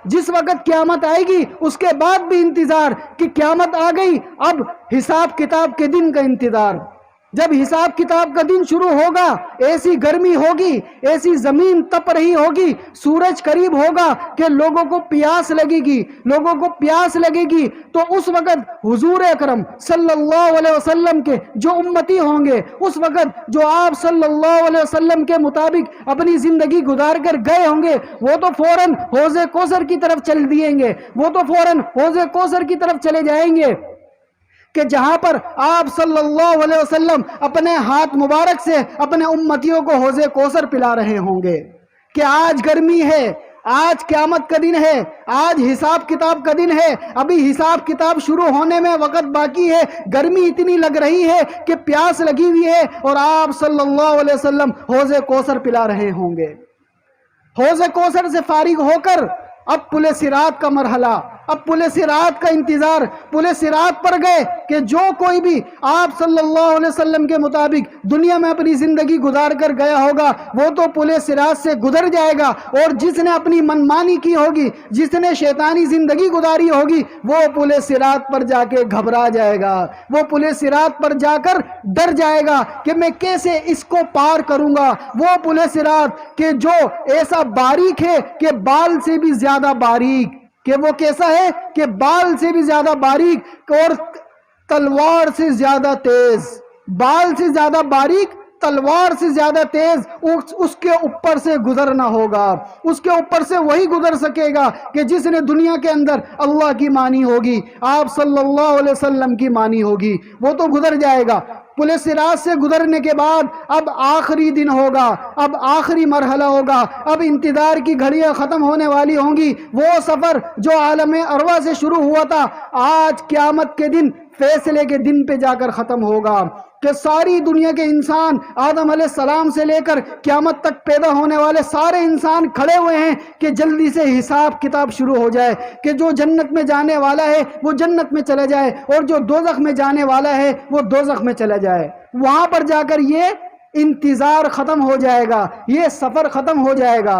جس وقت قیامت آئے گی اس کے بعد بھی انتظار کہ قیامت آ گئی، اب حساب کتاب کے دن کا انتظار۔ جب حساب کتاب کا دن شروع ہوگا، ایسی گرمی ہوگی، ایسی زمین تپ رہی ہوگی، سورج قریب ہوگا کہ لوگوں کو پیاس لگے گی، لوگوں کو پیاس لگے گی، تو اس وقت حضور اکرم صلی اللہ علیہ وسلم کے جو امتی ہوں گے، اس وقت جو آپ صلی اللہ علیہ وسلم کے مطابق اپنی زندگی گزار کر گئے ہوں گے، وہ تو فوراً حوض کوثر کی طرف چل دیئیں گے، وہ تو فوراً حوض کوثر کی طرف چلے جائیں گے کہ جہاں پر آپ صلی اللہ علیہ وسلم اپنے ہاتھ مبارک سے اپنے امتیوں کو حوض کوثر پلا رہے ہوں گے کہ آج گرمی ہے، آج قیامت کا دن ہے، آج حساب کتاب کا دن ہے، ابھی حساب کتاب شروع ہونے میں وقت باقی ہے، گرمی اتنی لگ رہی ہے کہ پیاس لگی ہوئی ہے، اور آپ صلی اللہ علیہ وسلم حوض کوثر پلا رہے ہوں گے۔ حوض کوثر سے فارغ ہو کر اب پل صراط کا مرحلہ، اب پل صراط کا انتظار، پل صراط پر گئے کہ جو کوئی بھی آپ صلی اللہ علیہ وسلم کے مطابق دنیا میں اپنی زندگی گزار کر گیا ہوگا وہ تو پل صراط سے گزر جائے گا، اور جس نے اپنی منمانی کی ہوگی، جس نے شیطانی زندگی گزاری ہوگی، وہ پل صراط پر جا کے گھبرا جائے گا، وہ پل صراط پر جا کر ڈر جائے گا کہ میں کیسے اس کو پار کروں گا۔ وہ پل صراط کہ جو ایسا باریک ہے کہ بال سے بھی زیادہ باریک، کہ وہ کیسا ہے کہ بال سے بھی زیادہ باریک اور تلوار سے زیادہ تیز، بال سے زیادہ باریک، تلوار سے زیادہ تیز، اس کے اوپر سے گزرنا ہوگا، اس کے اوپر سے وہی گزر سکے گا کہ جس نے دنیا کے اندر اللہ کی مانی ہوگی، آپ صلی اللہ علیہ وسلم کی مانی ہوگی، وہ تو گزر جائے گا۔ پل صراط سے گزرنے کے بعد اب آخری دن ہوگا، اب آخری مرحلہ ہوگا، اب انتظار کی گھڑیاں ختم ہونے والی ہوں گی۔ وہ سفر جو عالم ارواح سے شروع ہوا تھا آج قیامت کے دن فیصلے کے دن پہ جا کر ختم ہوگا کہ ساری دنیا کے انسان آدم علیہ السلام سے لے کر قیامت تک پیدا ہونے والے سارے انسان کھڑے ہوئے ہیں کہ جلدی سے حساب کتاب شروع ہو جائے، کہ جو جنت میں جانے والا ہے وہ جنت میں چلا جائے، اور جو دوزخ میں جانے والا ہے وہ دوزخ میں چلا جائے۔ وہاں پر جا کر یہ انتظار ختم ہو جائے گا، یہ سفر ختم ہو جائے گا۔